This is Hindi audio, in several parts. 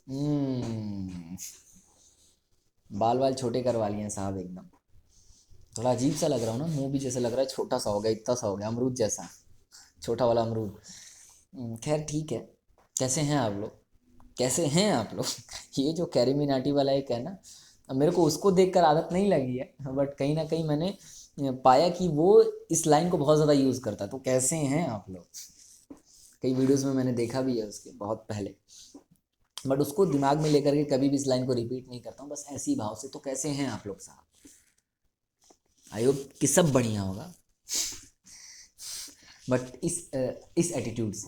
हम्म। बाल वाल छोटे करवा लिए हैं साहब एकदम। थोड़ा अजीब सा लग रहा हूँ ना, मुंह भी जैसे लग रहा है छोटा सा हो गया, इतना सा हो गया, अमरूद जैसा, छोटा वाला अमरूद। खैर ठीक है। कैसे हैं आप लोग? कैसे हैं आप लोग? ये जो कैरी मिनाटी वाला एक है ना, अब मेरे को उसको देखकर आदत नहीं लगी है, बट कहीं ना कहीं मैंने पाया कि वो इस लाइन को बहुत ज़्यादा यूज़ करता है। तो कैसे हैं आप लोग? कई वीडियोस में मैंने देखा भी है उसके बहुत पहले, बट उसको दिमाग में लेकर के कभी भी इस लाइन को रिपीट नहीं करता हूँ, बस ऐसी भाव से। तो कैसे हैं आप लोग साहब? आई होप कि सब बढ़िया होगा, बट इस एटीट्यूड से।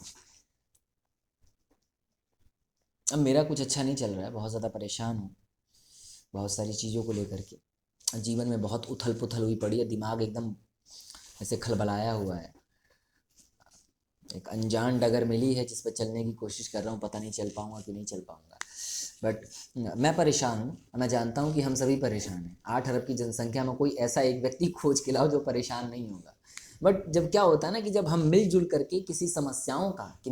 अब मेरा कुछ अच्छा नहीं चल रहा है, बहुत ज़्यादा परेशान हूँ बहुत सारी चीज़ों को लेकर के। जीवन में बहुत उथल पुथल हुई पड़ी है, दिमाग एकदम ऐसे खलबलाया हुआ है। एक अनजान डगर मिली है जिस पर चलने की कोशिश कर रहा हूँ, पता नहीं चल पाऊँगा कि नहीं चल पाऊँगा। बट मैं परेशान हूँ, मैं जानता हूँ कि हम सभी परेशान हैं। 8 अरब की जनसंख्या में कोई ऐसा एक व्यक्ति खोज के लाओ जो परेशान नहीं होगा। बट जब क्या होता है ना, कि जब हम मिलजुल करके किन्हीं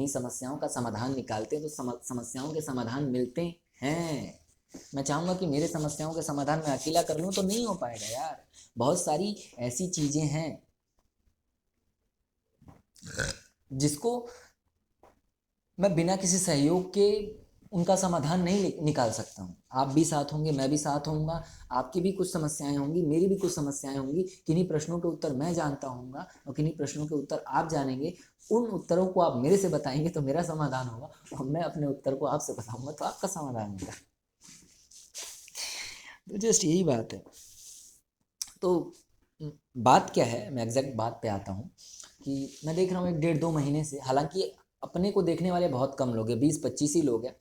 समस्याओं का समाधान निकालते हैं, तो समस्याओं के समाधान मिलते हैं। मैं चाहूँगा कि मेरे समस्याओं के समाधान मैं अकेला कर लूँ तो नहीं हो पाएगा यार। बहुत सारी ऐसी चीज़ें हैं जिसको मैं बिना किसी सहयोग के उनका समाधान नहीं निकाल सकता हूँ। आप भी साथ होंगे, मैं भी साथ होऊंगा, आपकी भी कुछ समस्याएं होंगी, मेरी भी कुछ समस्याएं होंगी। किन्हीं प्रश्नों के उत्तर मैं जानता हूँगा और किन्हीं प्रश्नों के उत्तर आप जानेंगे। उन उत्तरों को आप मेरे से बताएंगे तो मेरा समाधान होगा, और मैं अपने उत्तर को आपसे बताऊंगा तो आपका समाधान होगा। तो जस्ट यही बात है। तो बात क्या है, मैं एग्जैक्ट बात पे आता हूँ। कि मैं देख रहा हूँ 1 डेढ़ 2 महीने से, हालांकि अपने को देखने वाले बहुत कम लोग हैं, 20 25 ही लोग हैं।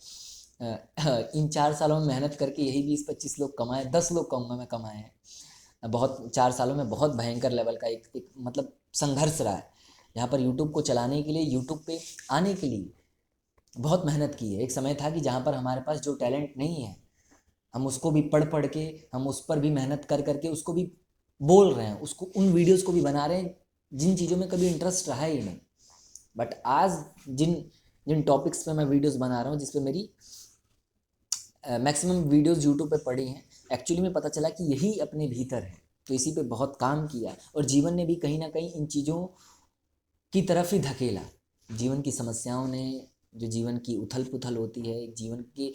इन 4 सालों में मेहनत करके यही 20 25 लोग कमाए, 10 लोग कहूँगा मैं कमाए हैं। बहुत 4 सालों में बहुत भयंकर लेवल का एक मतलब संघर्ष रहा है। यहाँ पर यूट्यूब को चलाने के लिए, यूट्यूब पे आने के लिए बहुत मेहनत की है। एक समय था कि जहाँ पर हमारे पास जो टैलेंट नहीं है, हम उसको भी पढ़ पढ़ के, हम उस पर भी मेहनत कर करके उसको भी बोल रहे हैं, उसको उन वीडियोस को भी बना रहे हैं जिन चीज़ों में कभी इंटरेस्ट रहा ही नहीं। बट आज जिन जिन टॉपिक्स पे मैं वीडियोस बना रहा हूँ, जिस पे मेरी मैक्सिमम वीडियोस यूट्यूब पे पड़ी हैं, एक्चुअली में पता चला कि यही अपने भीतर है। तो इसी पे बहुत काम किया, और जीवन ने भी कहीं ना कहीं इन चीज़ों की तरफ ही धकेला। जीवन की समस्याओं ने, जो जीवन की उथल पुथल होती है, जीवन की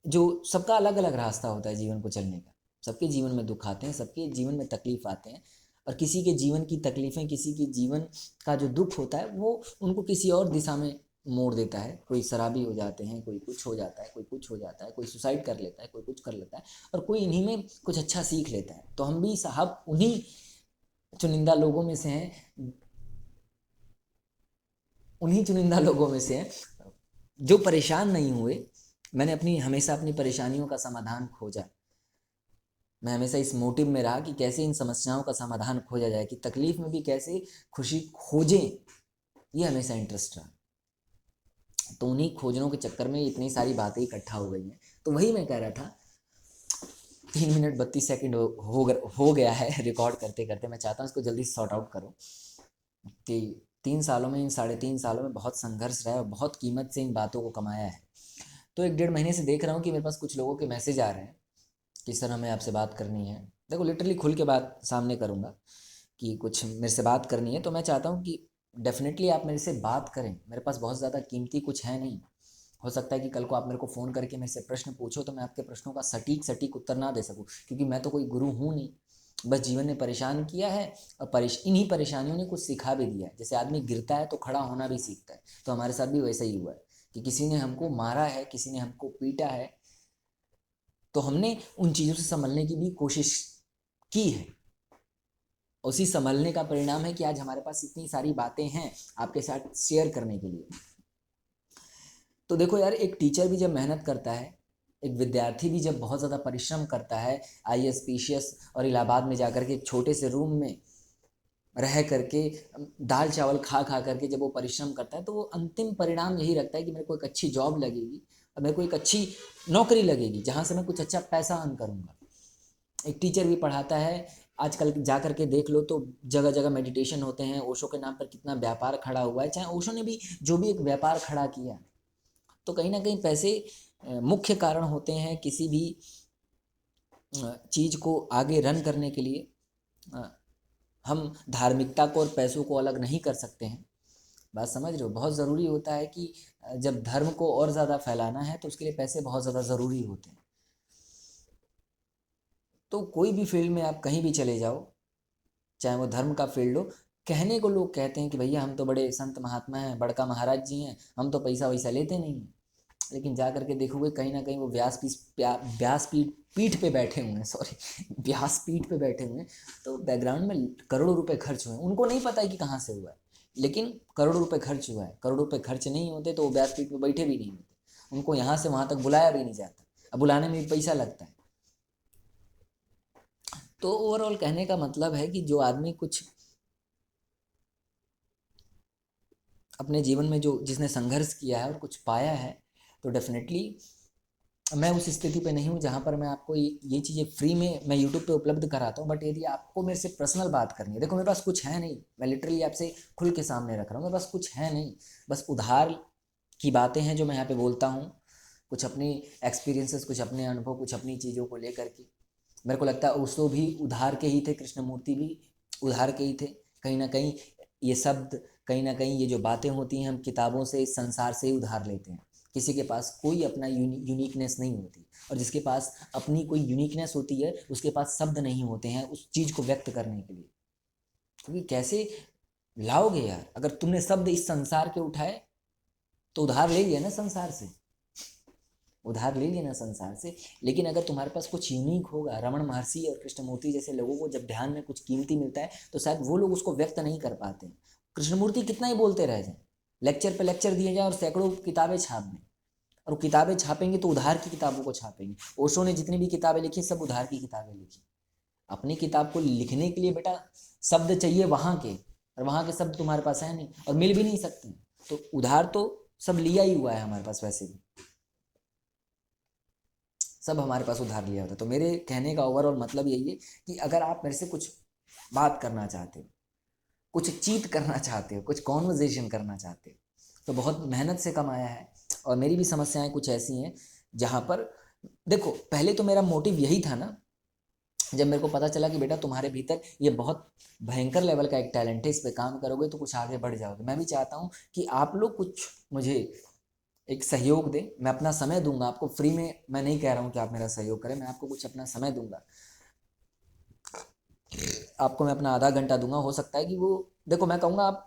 जो सबका अलग अलग रास्ता होता है जीवन को चलने का। सबके जीवन में दुख आते हैं, सबके जीवन में तकलीफ आते हैं, और किसी के जीवन की तकलीफ़ें, किसी के जीवन का जो दुख होता है वो उनको किसी और दिशा में मोड़ देता है। कोई शराबी हो जाते हैं, कोई कुछ हो जाता है, कोई कुछ हो जाता है, कोई सुसाइड कर लेता है, कोई कुछ कर लेता है, और कोई इन्हीं में कुछ अच्छा सीख लेता है। तो हम भी साहब उन्हीं चुनिंदा लोगों में से हैं, उन्हीं चुनिंदा लोगों में से हैं जो परेशान नहीं हुए। मैंने हमेशा अपनी परेशानियों का समाधान खोजा। मैं हमेशा इस मोटिव में रहा कि कैसे इन समस्याओं का समाधान खोजा जाए, कि तकलीफ में भी कैसे खुशी खोजें। ये हमेशा इंटरेस्ट रहा। तो उन्हीं खोजनों के चक्कर में इतनी सारी बातें इकट्ठा हो गई हैं। तो वही मैं कह रहा था, 3 मिनट 32 सेकेंड हो गया है रिकॉर्ड करते करते। मैं चाहता हूँ इसको जल्दी सॉर्ट आउट करो। कि 3 सालों में, इन 3.5 सालों में बहुत संघर्ष रहा है, और बहुत कीमत से इन बातों को कमाया है। तो 1 डेढ़ महीने से देख रहा हूँ कि मेरे पास कुछ लोगों के मैसेज आ रहे हैं कि सर हमें आपसे बात करनी है। देखो लिटरली खुल के बात सामने करूँगा कि कुछ मेरे से बात करनी है, तो मैं चाहता हूँ कि डेफिनेटली आप मेरे से बात करें। मेरे पास बहुत ज़्यादा कीमती कुछ है नहीं। हो सकता है कि कल को आप मेरे को फ़ोन करके मेरे से प्रश्न पूछो, तो मैं आपके प्रश्नों का सटीक सटीक उत्तर ना दे सकूँ, क्योंकि मैं तो कोई गुरु हूँ नहीं। बस जीवन ने परेशान किया है, और इन्हीं परेशानियों ने कुछ सिखा भी दिया है। जैसे आदमी गिरता है तो खड़ा होना भी सीखता है, तो हमारे साथ भी वैसा ही हुआ है कि किसी ने हमको मारा है, किसी ने हमको पीटा है, तो हमने उन चीज़ों से संभलने की भी कोशिश की है। उसी संभलने का परिणाम है कि आज हमारे पास इतनी सारी बातें हैं आपके साथ शेयर करने के लिए। तो देखो यार, एक टीचर भी जब मेहनत करता है, एक विद्यार्थी भी जब बहुत ज़्यादा परिश्रम करता है, आईएएस पीसीएस और इलाहाबाद में जाकर के एक छोटे से रूम में रह करके, दाल चावल खा खा करके जब वो परिश्रम करता है, तो वो अंतिम परिणाम यही रखता है कि मेरे को एक अच्छी जॉब लगेगी, और मेरे को एक अच्छी नौकरी लगेगी जहाँ से मैं कुछ अच्छा पैसा अर्न करूँगा। एक टीचर भी पढ़ाता है। आजकल जा करके देख लो तो जगह जगह मेडिटेशन होते हैं। ओशो के नाम पर कितना व्यापार खड़ा हुआ है। चाहे ओशो ने भी जो भी एक व्यापार खड़ा किया, तो कहीं ना कहीं पैसे मुख्य कारण होते हैं किसी भी चीज़ को आगे रन करने के लिए। हम धार्मिकता को और पैसों को अलग नहीं कर सकते हैं। बात समझ रहे हो? बहुत ज़रूरी होता है कि जब धर्म को और ज़्यादा फैलाना है तो उसके लिए पैसे बहुत ज़्यादा ज़रूरी होते हैं। तो कोई भी फील्ड में आप कहीं भी चले जाओ, चाहे वो धर्म का फील्ड हो, कहने को लोग कहते हैं कि भैया हम तो बड़े संत महात्मा हैं, बड़का महाराज जी हैं, हम तो पैसा वैसा लेते नहीं हैं। लेकिन जा करके देखोगे कहीं ना कहीं वो व्यास पीठ पे बैठे हुए हैं, सॉरी व्यास पीठ पे बैठे हुए हैं, तो बैकग्राउंड में करोड़ों रुपए खर्च हुए हैं। उनको नहीं पता है कि कहाँ से हुआ है, लेकिन करोड़ों रुपए खर्च हुआ है। करोड़ों रुपए खर्च नहीं होते तो वो व्यास पीठ पे बैठे भी नहीं होते, उनको यहाँ से वहाँ तक बुलाया भी नहीं जाता। अब बुलाने में भी पैसा लगता है। तो ओवरऑल कहने का मतलब है कि जो आदमी कुछ अपने जीवन में जो जिसने संघर्ष किया है और कुछ पाया है, तो डेफिनेटली मैं उस स्थिति पे नहीं हूँ जहाँ पर मैं आपको ये चीज़ें फ्री में मैं यूट्यूब पे उपलब्ध कराता हूँ। बट यदि आपको मेरे से पर्सनल बात करनी है, देखो मेरे पास कुछ है नहीं, मैं लिटरली आपसे खुल के सामने रख रहा हूँ, मेरे पास कुछ है नहीं, बस उधार की बातें हैं जो मैं यहाँ पे बोलता हूँ, कुछ अपनी एक्सपीरियंसेस, कुछ अपने अनुभव, कुछ अपनी चीज़ों को लेकर के। मेरे को लगता है ओशो भी उधार के ही थे, कृष्णमूर्ति भी उधार के ही थे। कहीं ना कहीं ये शब्द, कहीं ना कहीं ये जो बातें होती हैं, हम किताबों से, इस संसार से ही उधार लेते हैं। किसी के पास कोई अपना यूनिकनेस नहीं होती, और जिसके पास अपनी कोई यूनिकनेस होती है उसके पास शब्द नहीं होते हैं उस चीज़ को व्यक्त करने के लिए। क्योंकि कैसे लाओगे यार, अगर तुमने शब्द इस संसार के उठाए तो उधार ले लिया ना संसार से, उधार ले लिया ना संसार से। लेकिन अगर तुम्हारे पास कुछ यूनिक होगा, रमन महर्षि और कृष्णमूर्ति जैसे लोगों को जब ध्यान में कुछ कीमती मिलता है तो शायद वो लोग उसको व्यक्त नहीं कर पाते। कृष्णमूर्ति कितना ही बोलते रह जाए, लेक्चर पे लेक्चर दिए जाए और सैकड़ों किताबें छाप दें, और किताबें छापेंगे तो उधार की किताबों को छापेंगे। ओशो ने जितनी भी किताबें लिखी सब उधार की किताबें लिखी। अपनी किताब को लिखने के लिए बेटा शब्द चाहिए वहाँ के, और वहाँ के शब्द तुम्हारे पास है नहीं और मिल भी नहीं सकते। तो उधार तो सब लिया ही हुआ है हमारे पास, वैसे भी सब हमारे पास उधार लिया होता है। तो मेरे कहने का ओवरऑल मतलब यही है कि अगर आप मेरे से कुछ बात करना चाहते हो, कुछ चीट करना चाहते हो, कुछ कॉन्वर्जेशन करना चाहते हो, तो बहुत मेहनत से कमाया है। और मेरी भी समस्याएं कुछ ऐसी हैं जहाँ पर, देखो पहले तो मेरा मोटिव यही था ना, जब मेरे को पता चला कि बेटा तुम्हारे भीतर ये बहुत भयंकर लेवल का एक टैलेंट है, इस पर काम करोगे तो कुछ आगे बढ़ जाओगे। मैं भी चाहता हूँ कि आप लोग कुछ मुझे एक सहयोग दें, मैं अपना समय दूंगा आपको फ्री में। मैं नहीं कह रहा हूँ कि आप मेरा सहयोग करें, मैं आपको कुछ अपना समय दूंगा, आपको मैं अपना आधा घंटा दूंगा। हो सकता है कि वो, देखो मैं कहूँगा आप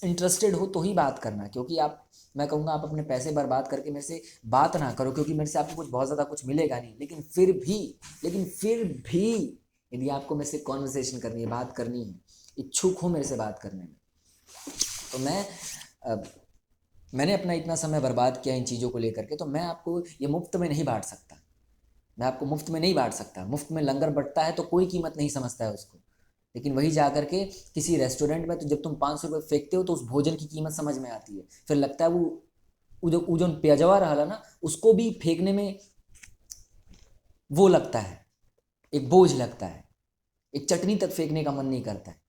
इंटरेस्टेड हो तो ही बात करना, क्योंकि आप, मैं कहूँगा आप अपने पैसे बर्बाद करके मेरे से बात ना करो, क्योंकि मेरे से आपको कुछ बहुत ज़्यादा कुछ मिलेगा नहीं। लेकिन फिर भी यदि आपको मेरे से कॉन्वर्सेशन करनी है, बात करनी है, इच्छुक हो मेरे से बात करने में, तो मैंने अपना इतना समय बर्बाद किया इन चीज़ों को लेकर के, तो मैं आपको ये मुफ्त में नहीं बांट सकता। मैं आपको मुफ्त में नहीं बांट सकता। मुफ्त में लंगर बंटता है तो कोई कीमत नहीं समझता है उसको, लेकिन वही जा करके किसी रेस्टोरेंट में तो जब तुम 500 रुपये फेंकते हो तो उस भोजन की कीमत समझ में आती है। फिर लगता है वो जो पेजवा रहा ना उसको भी फेंकने में वो लगता है, एक बोझ लगता है, एक चटनी तक फेंकने का मन नहीं करता है।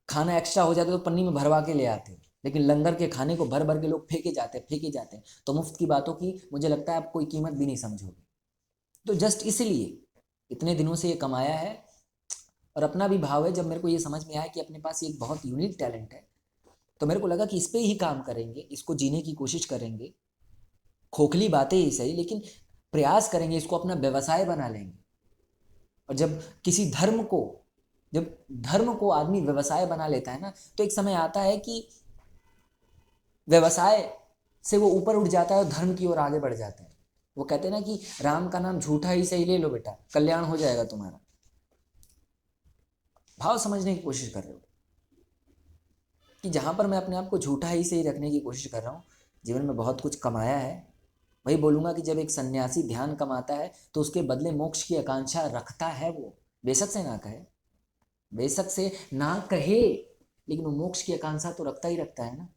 खाना एक्स्ट्रा हो जाता है तो पन्नी में भरवा के ले आते हैं, लेकिन लंगर के खाने को भर भर के लोग फेंके जाते हैं। तो मुफ्त की बातों की मुझे लगता है आप कोई कीमत भी नहीं समझोगे। तो जस्ट इसलिए इतने दिनों से ये कमाया है, और अपना भी भाव है। जब मेरे को ये समझ में आया कि अपने पास एक बहुत यूनिक टैलेंट है, तो मेरे को लगा कि इस पे ही काम करेंगे, इसको जीने की कोशिश करेंगे। खोखली बातें ही सही, लेकिन प्रयास करेंगे, इसको अपना व्यवसाय बना लेंगे। और जब धर्म को आदमी व्यवसाय बना लेता है ना, तो एक समय आता है कि व्यवसाय से वो ऊपर उठ जाता है और धर्म की ओर आगे बढ़ जाता है। वो कहते हैं ना कि राम का नाम झूठा ही सही ले लो बेटा, कल्याण हो जाएगा तुम्हारा। भाव समझने की कोशिश कर रहे हो कि जहां पर मैं अपने आप को झूठा ही सही रखने की कोशिश कर रहा हूँ, जीवन में बहुत कुछ कमाया है। वही बोलूंगा कि जब एक सन्यासी ध्यान कमाता है तो उसके बदले मोक्ष की आकांक्षा रखता है वो, बेशक से ना कहे, बेशक से ना कहे, लेकिन वो मोक्ष की आकांक्षा तो रखता ही रखता है ना।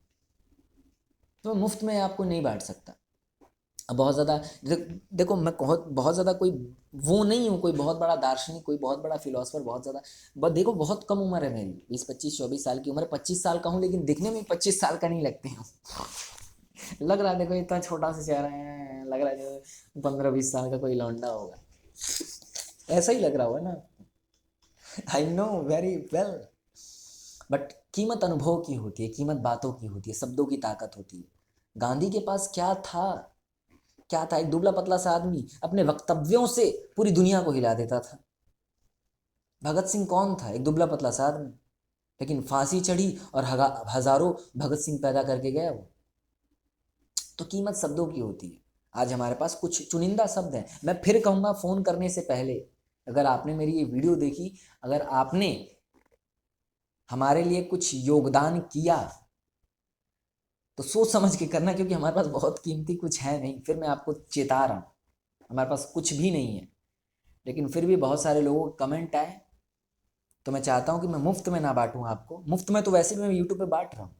तो मैं मुफ्त में आपको नहीं बांट सकता। अब बहुत ज़्यादा देखो मैं बहुत ज़्यादा कोई वो नहीं हूँ, कोई बहुत बड़ा दार्शनिक, कोई बहुत बड़ा फिलोसफर, बहुत ज़्यादा देखो बहुत कम उम्र है मेरी, 20 25 24 साल की उम्र, 25 साल का हूँ लेकिन दिखने में 25 साल का नहीं लगते हूँ। लग रहा है देखो इतना छोटा सा चेहरा है, लग रहा है 15-20 साल का कोई लौंडा होगा, ऐसा ही लग रहा होगा ना। I know very well. But कीमत अनुभव की होती है, कीमत बातों की होती है, शब्दों की ताकत होती है। गांधी के पास क्या था? क्या था? एक दुबला पतला सा आदमी अपने वक्तव्यों से पूरी दुनिया को हिला देता था। भगत सिंह कौन था? एक दुबला पतला सा आदमी, लेकिन फांसी चढ़ी और हजारों भगत सिंह पैदा करके गया वो। तो कीमत शब्दों की होती है। आज हमारे पास कुछ चुनिंदा शब्द हैं। मैं फिर कहूँगा, फ़ोन करने से पहले अगर आपने मेरी ये वीडियो देखी, अगर आपने हमारे लिए कुछ योगदान किया तो सोच समझ के करना, क्योंकि हमारे पास बहुत कीमती कुछ है नहीं। फिर मैं आपको चेता रहा हूँ, हमारे पास कुछ भी नहीं है, लेकिन फिर भी बहुत सारे लोगों के कमेंट आए, तो मैं चाहता हूँ कि मैं मुफ्त में ना बांटूँ आपको। मुफ्त में तो वैसे भी मैं यूट्यूब पे बांट रहा हूँ,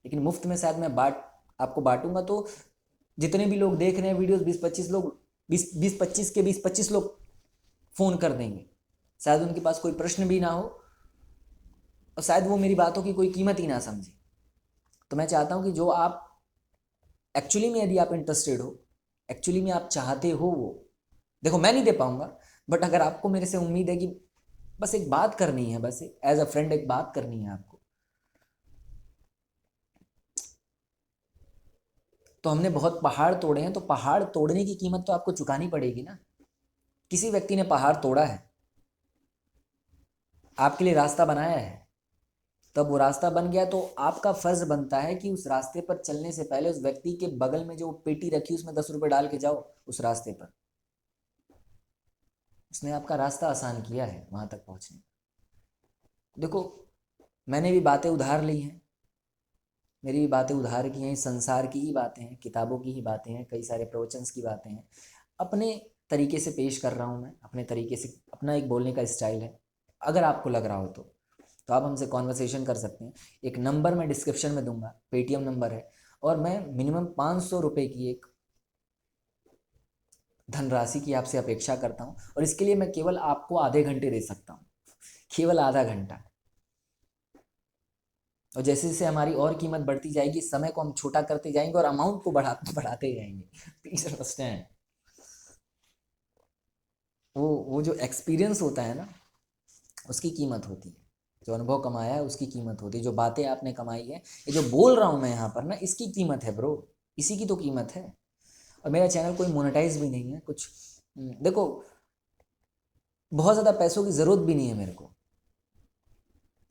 लेकिन मुफ्त में शायद मैं आपको बांटूंगा तो जितने भी लोग देख रहे हैं वीडियोस, 20-25 लोग, 20-25 लोग फ़ोन कर देंगे। शायद उनके पास कोई प्रश्न भी ना हो, और शायद वो मेरी बातों की कोई कीमत ही ना समझे। तो मैं चाहता हूँ कि जो आप एक्चुअली में, यदि आप इंटरेस्टेड हो, एक्चुअली में आप चाहते हो, वो देखो मैं नहीं दे पाऊंगा, बट अगर आपको मेरे से उम्मीद है कि बस एक बात करनी है, बस एज अ फ्रेंड एक बात करनी है आपको, तो हमने बहुत पहाड़ तोड़े हैं, तो पहाड़ तोड़ने की कीमत तो आपको चुकानी पड़ेगी ना। किसी व्यक्ति ने पहाड़ तोड़ा है, आपके लिए रास्ता बनाया है, तब वो रास्ता बन गया, तो आपका फर्ज बनता है कि उस रास्ते पर चलने से पहले उस व्यक्ति के बगल में जो पेटी रखी उसमें 10 रुपए डाल के जाओ उस रास्ते पर। उसने आपका रास्ता आसान किया है वहां तक पहुंचने। देखो, मैंने भी बातें उधार ली हैं, मेरी भी बातें उधार की हैं, इस संसार की ही बातें हैं, किताबों की ही बातें हैं, कई सारे प्रवचन्स की बातें हैं। अपने तरीके से पेश कर रहा हूँ मैं, अपने तरीके से, अपना एक बोलने का स्टाइल है। अगर आपको लग रहा हो तो आप हमसे कॉन्वर्सेशन कर सकते हैं। एक नंबर मैं डिस्क्रिप्शन में दूंगा, पेटीएम नंबर है, और मैं मिनिमम 500 रुपये की एक धनराशि की आपसे अपेक्षा करता हूँ, और इसके लिए मैं केवल आपको आधे घंटे दे सकता हूँ, केवल आधा घंटा। और जैसे जैसे हमारी और कीमत बढ़ती जाएगी, समय को हम छोटा करते जाएंगे और अमाउंट को बढ़ाते जाएंगे। Please understand. वो जो एक्सपीरियंस होता है ना, उसकी कीमत होती है। जो अनुभव कमाया है उसकी कीमत होती है। जो बातें आपने कमाई है, ये जो बोल रहा हूँ मैं यहाँ पर ना, इसकी कीमत है ब्रो, इसी की तो कीमत है। और मेरा चैनल कोई मोनेटाइज भी नहीं है कुछ। देखो, बहुत ज़्यादा पैसों की ज़रूरत भी नहीं है मेरे को,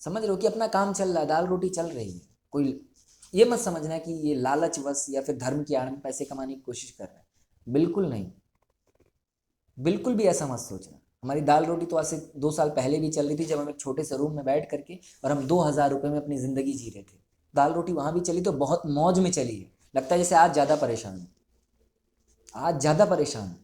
समझ रहे हो, कि अपना काम चल रहा है, दाल रोटी चल रही है। कोई ये मत समझना कि ये लालचवश या फिर धर्म की आड़ में पैसे कमाने की कोशिश कर रहे हैं, बिल्कुल नहीं। बिल्कुल भी ऐसा मत सोचना। हमारी दाल रोटी तो आज से 2 साल पहले भी चल रही थी, जब हम एक छोटे से रूम में बैठ करके और हम 2000 रुपये में अपनी ज़िंदगी जी रहे थे। दाल रोटी वहाँ भी चली तो बहुत मौज में चली है। लगता है जैसे आज ज़्यादा परेशान है, आज ज़्यादा परेशान है।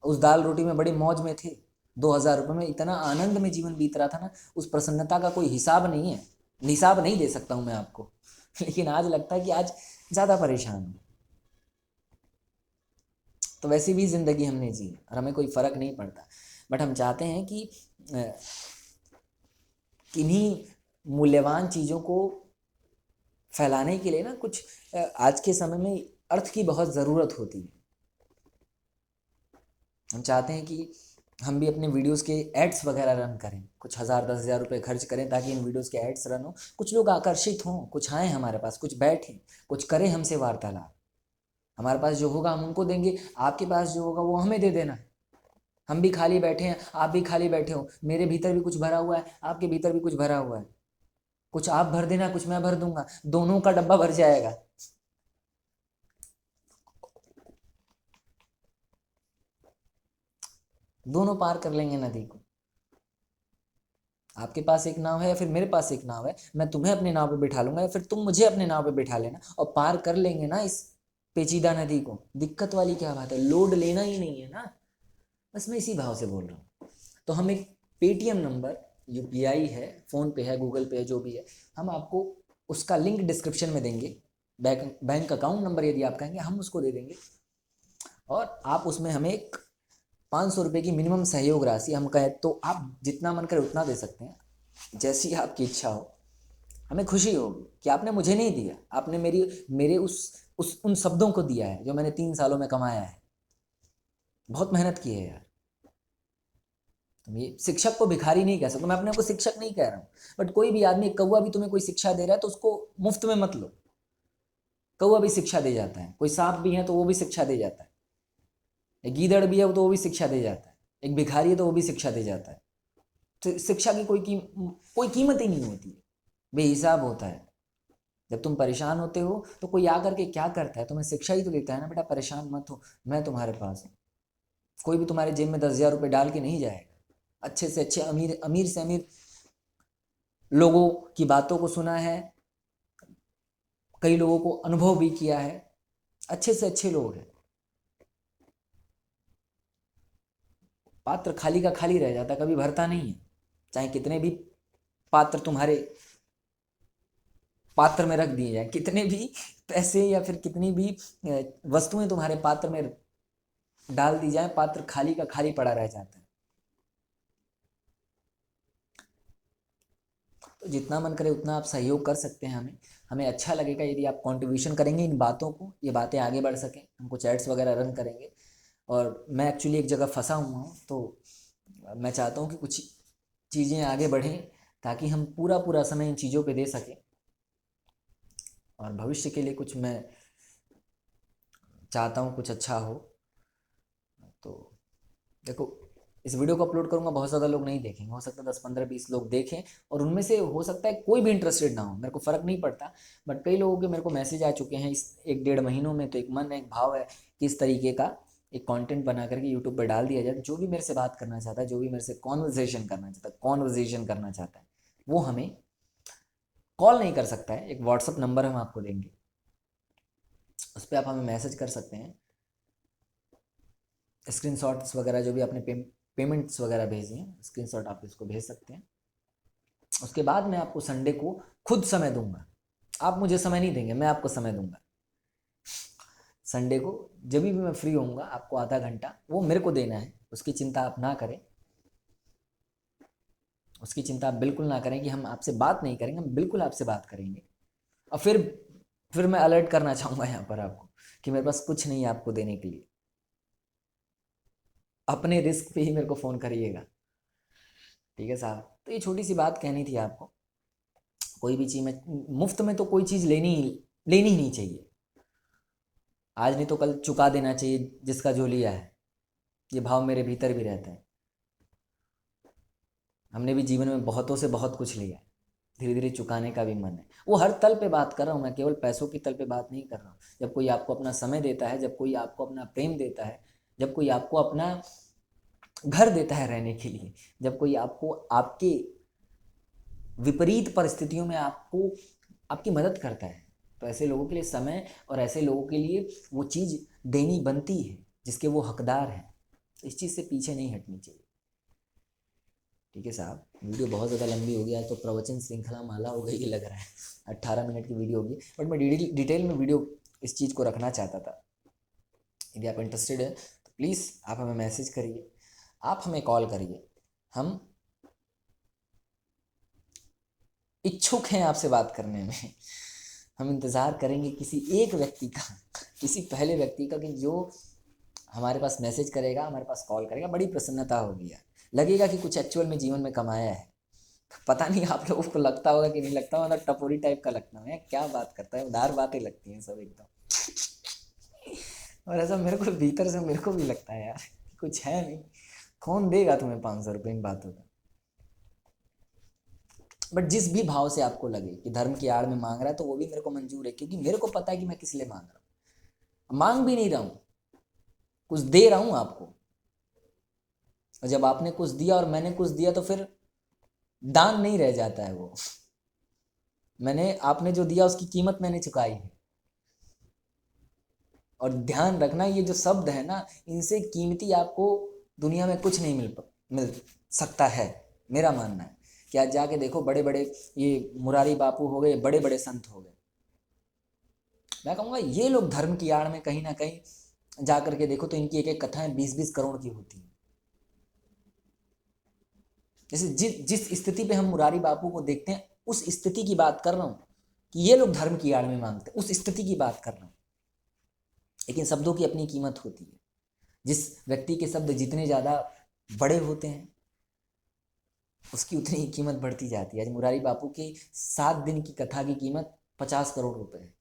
उस दाल रोटी में बड़ी मौज में थे, 2000 रुपये में इतना आनंद में जीवन बीत रहा था ना, उस प्रसन्नता का कोई हिसाब नहीं है, हिसाब नहीं दे सकता हूँ मैं आपको। लेकिन आज लगता है कि आज ज़्यादा परेशान हूँ। तो वैसी भी ज़िंदगी हमने जी और हमें कोई फ़र्क नहीं पड़ता। बट हम चाहते हैं कि किन्हीं मूल्यवान चीज़ों को फैलाने के लिए ना, कुछ आज के समय में अर्थ की बहुत ज़रूरत होती है। हम चाहते हैं कि हम भी अपने वीडियोस के एड्स वगैरह रन करें, कुछ 1000-10,000 रुपये खर्च करें ताकि इन वीडियोस के एड्स रन हो, कुछ लोग आकर्षित हों, कुछ आएँ हमारे पास, कुछ बैठें, कुछ करें हमसे वार्तालाप। हमारे पास जो होगा हम उनको देंगे, आपके पास जो होगा वो हमें दे देना। हम भी खाली बैठे हैं, आप भी खाली बैठे हो, मेरे भीतर भी कुछ भरा हुआ है, आपके भीतर भी कुछ भरा हुआ है। कुछ आप भर देना, कुछ मैं भर दूंगा, दोनों का डब्बा भर जाएगा। दोनों पार कर लेंगे नदी को। आपके पास एक नाव है या फिर मेरे पास एक नाव है, मैं तुम्हें अपने नाव पे बिठा लूंगा या फिर तुम मुझे अपने नाव पे बिठा लेना, और पार कर लेंगे ना इस पेचीदा नदी को। दिक्कत वाली क्या बात है? लोड लेना ही नहीं है ना। बस मैं इसी भाव से बोल रहा हूँ। तो हम एक पेटीएम नंबर, यूपीआई है, फ़ोन पे है, गूगल पे है, जो भी है, हम आपको उसका लिंक डिस्क्रिप्शन में देंगे। बैंक अकाउंट नंबर यदि आप कहेंगे हम उसको दे देंगे, और आप उसमें हमें एक 500 रुपये की मिनिमम सहयोग राशि, हम कहें तो आप जितना मन करे उतना दे सकते हैं, जैसी आपकी इच्छा हो। हमें खुशी होगी कि आपने मुझे नहीं दिया, आपने मेरे उन शब्दों को दिया है जो मैंने 3 सालों में कमाया है। बहुत मेहनत की है यार। तुम ये शिक्षक को भिखारी नहीं कह सकते, मैं अपने को शिक्षक नहीं कह रहा हूँ, बट कोई भी आदमी, कौवा भी तुम्हें कोई शिक्षा दे रहा है तो उसको मुफ्त में मत लो। कौवा भी शिक्षा दे जाता है, कोई सांप भी है तो वो भी शिक्षा दे जाता है, एक गीदड़ भी है तो वो भी शिक्षा दे जाता है, एक भिखारी है तो वो भी शिक्षा दे जाता है। तो शिक्षा की कोई कीमत ही नहीं होती है, बेहिसाब होता है। जब तुम परेशान होते हो तो कोई आकर के क्या करता है, तुम्हें शिक्षा ही तो देता है ना, बेटा परेशान मत हो, मैं तुम्हारे पास हूँ। कोई भी तुम्हारे जेब में 10,000 रुपये डाल के नहीं जाएगा। अच्छे से अच्छे अमीर अमीर से अमीर लोगों की बातों को सुना है, कई लोगों को अनुभव भी किया है, अच्छे से अच्छे लोग हैं। पात्र खाली का खाली रह जाता, कभी भरता नहीं है। चाहे कितने भी पात्र तुम्हारे पात्र में रख दिए जाए, कितने भी पैसे या फिर कितनी भी वस्तुएं तुम्हारे पात्र में डाल दी जाए, पात्र खाली का खाली पड़ा रह जाता है। तो जितना मन करे उतना आप सहयोग कर सकते हैं। हमें हमें अच्छा लगेगा यदि आप कंट्रीब्यूशन करेंगे इन बातों को, ये बातें आगे बढ़ सकें, हम कुछ एड्स वगैरह रन करेंगे। और मैं एक्चुअली एक जगह फंसा हुआ हूँ, तो मैं चाहता हूँ कि कुछ चीज़ें आगे बढ़ें ताकि हम पूरा पूरा समय इन चीज़ों पे दे सकें, और भविष्य के लिए कुछ मैं चाहता हूँ कुछ अच्छा हो। तो देखो, इस वीडियो को अपलोड करूंगा, बहुत ज़्यादा लोग नहीं देखेंगे, हो सकता है 10, 15, 20 लोग देखें, और उनमें से हो सकता है कोई भी इंटरेस्टेड ना हो, मेरे को फ़र्क नहीं पड़ता। बट कई लोगों के मेरे को मैसेज आ चुके हैं इस 1, 1.5 महीनों में। तो एक मन है, एक भाव है कि इस तरीके का एक कंटेंट बना करके यूट्यूब पर डाल दिया जाए। जो भी मेरे से बात करना चाहता है, जो भी मेरे से कॉन्वर्जेशन करना चाहता है, वो हमें कॉल नहीं कर सकता है। एक व्हाट्सअप नंबर हम आपको देंगे, उस पर आप हमें मैसेज कर सकते हैं। स्क्रीनशॉट्स वगैरह जो भी आपने पेमेंट्स वगैरह भेजी हैं, स्क्रीनशॉट आप इसको भेज सकते हैं। उसके बाद मैं आपको संडे को खुद समय दूंगा। आप मुझे समय नहीं देंगे, मैं आपको समय दूंगा। संडे को जब भी मैं फ्री होऊंगा, आपको आधा घंटा वो मेरे को देना है। उसकी चिंता आप ना करें, उसकी चिंता आप बिल्कुल ना करें कि हम आपसे बात नहीं करेंगे, हम बिल्कुल आपसे बात करेंगे। और फिर मैं अलर्ट करना चाहूँगा यहाँ पर आपको कि मेरे पास कुछ नहीं है आपको देने के लिए। अपने रिस्क पे ही मेरे को फ़ोन करिएगा, ठीक है साहब। तो ये छोटी सी बात कहनी थी आपको। कोई भी चीज़ में मुफ्त में तो कोई चीज़ लेनी ही नहीं चाहिए। आज नहीं तो कल चुका देना चाहिए जिसका जो लिया है, ये भाव मेरे भीतर भी रहता है। हमने भी जीवन में बहुतों से बहुत कुछ लिया है, धीरे धीरे चुकाने का भी मन है। वो हर तल पे बात कर रहा हूँ मैं, केवल पैसों की तल पे बात नहीं कर रहा हूँ। जब कोई आपको अपना समय देता है, जब कोई आपको अपना प्रेम देता है, जब कोई आपको अपना घर देता है रहने के लिए, जब कोई आपको आपके विपरीत परिस्थितियों में आपको आपकी मदद करता है, तो ऐसे लोगों के लिए समय और ऐसे लोगों के लिए वो चीज़ देनी बनती है जिसके वो हकदार हैं। इस चीज़ से पीछे नहीं हटनी चाहिए, ठीक है साहब। वीडियो बहुत ज़्यादा लंबी हो गया, तो प्रवचन श्रृंखला माला हो गई ये लग रहा है। 18 मिनट की वीडियो होगी, बट मैं डिटेल में वीडियो इस चीज़ को रखना चाहता था। यदि आप इंटरेस्टेड है तो प्लीज़ आप हमें मैसेज करिए, आप हमें कॉल करिए। हम इच्छुक हैं आपसे बात करने में। हम इंतज़ार करेंगे किसी एक व्यक्ति का, किसी पहले व्यक्ति का, कि जो हमारे पास मैसेज करेगा, हमारे पास कॉल करेगा। बड़ी प्रसन्नता होगी यार, लगेगा कि कुछ एक्चुअल में जीवन में कमाया है। पता नहीं आप लोगों को लगता होगा कि नहीं लगता, मतलब टपोरी टाइप का लगता है, क्या बात करता है, उदार बातें लगती हैं सब एकदम। और ऐसा मेरे को भीतर से मेरे को भी लगता है यार, कुछ है नहीं, कौन देगा तुम्हें 500 रुपये इन बातों का। बट जिस भी भाव से आपको लगे कि धर्म की आड़ में मांग रहा है, तो वो भी मेरे को मंजूर है, क्योंकि मेरे को पता है कि मैं किस लिए मांग रहा हूँ। मांग भी नहीं रहा हूँ, कुछ दे रहा हूँ आपको। और जब आपने कुछ दिया और मैंने कुछ दिया, तो फिर दान नहीं रह जाता है वो। मैंने आपने जो दिया उसकी कीमत मैंने चुकाई है। और ध्यान रखना, ये जो शब्द है ना, इनसे कीमती आपको दुनिया में कुछ नहीं मिल सकता है, मेरा मानना है। कि आज जाके देखो, बड़े बड़े ये मुरारी बापू हो गए, बड़े बड़े संत हो गए, मैं कहूँगा ये लोग धर्म की आड़ में कहीं ना कहीं जा करके देखो तो इनकी एक एक कथाएं 20-20 करोड़ की होती हैं। जैसे जिस स्थिति पे हम मुरारी बापू को देखते हैं, उस स्थिति की बात कर रहा हूँ कि ये लोग धर्म की आड़ में मांगते हैं, उस स्थिति की बात कर रहा हूँ। लेकिन शब्दों की अपनी कीमत होती है। जिस व्यक्ति के शब्द जितने ज़्यादा बड़े होते हैं उसकी उतनी ही कीमत बढ़ती जाती है। आज मुरारी बापू की 7 दिन की कथा की कीमत 50 करोड़ रुपए है,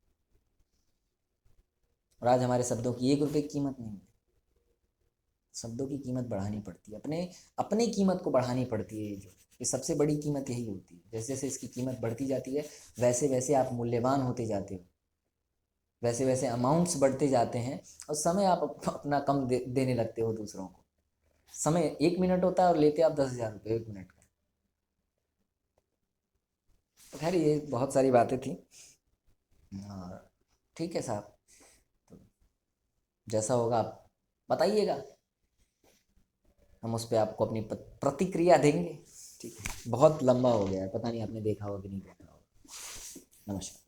और आज हमारे शब्दों की 1 रुपए की कीमत नहीं है। शब्दों की कीमत बढ़ानी पड़ती है, अपने अपने कीमत को बढ़ानी पड़ती है। ये सबसे बड़ी कीमत यही होती है। जैसे जैसे इसकी कीमत बढ़ती जाती है वैसे वैसे आप मूल्यवान होते जाते हो, वैसे वैसे अमाउंट्स बढ़ते जाते हैं, और समय आप अपना कम देने लगते हो दूसरों को। समय 1 मिनट होता है और लेते आप 10,000 रुपये 1 मिनट का। तो खैर ये बहुत सारी बातें थी। और ठीक है साहब, तो जैसा होगा आप बताइएगा, हम उस पर आपको अपनी प्रतिक्रिया देंगे। ठीक है, बहुत लंबा हो गया है, पता नहीं आपने देखा होगा कि नहीं देखा होगा। नमस्कार।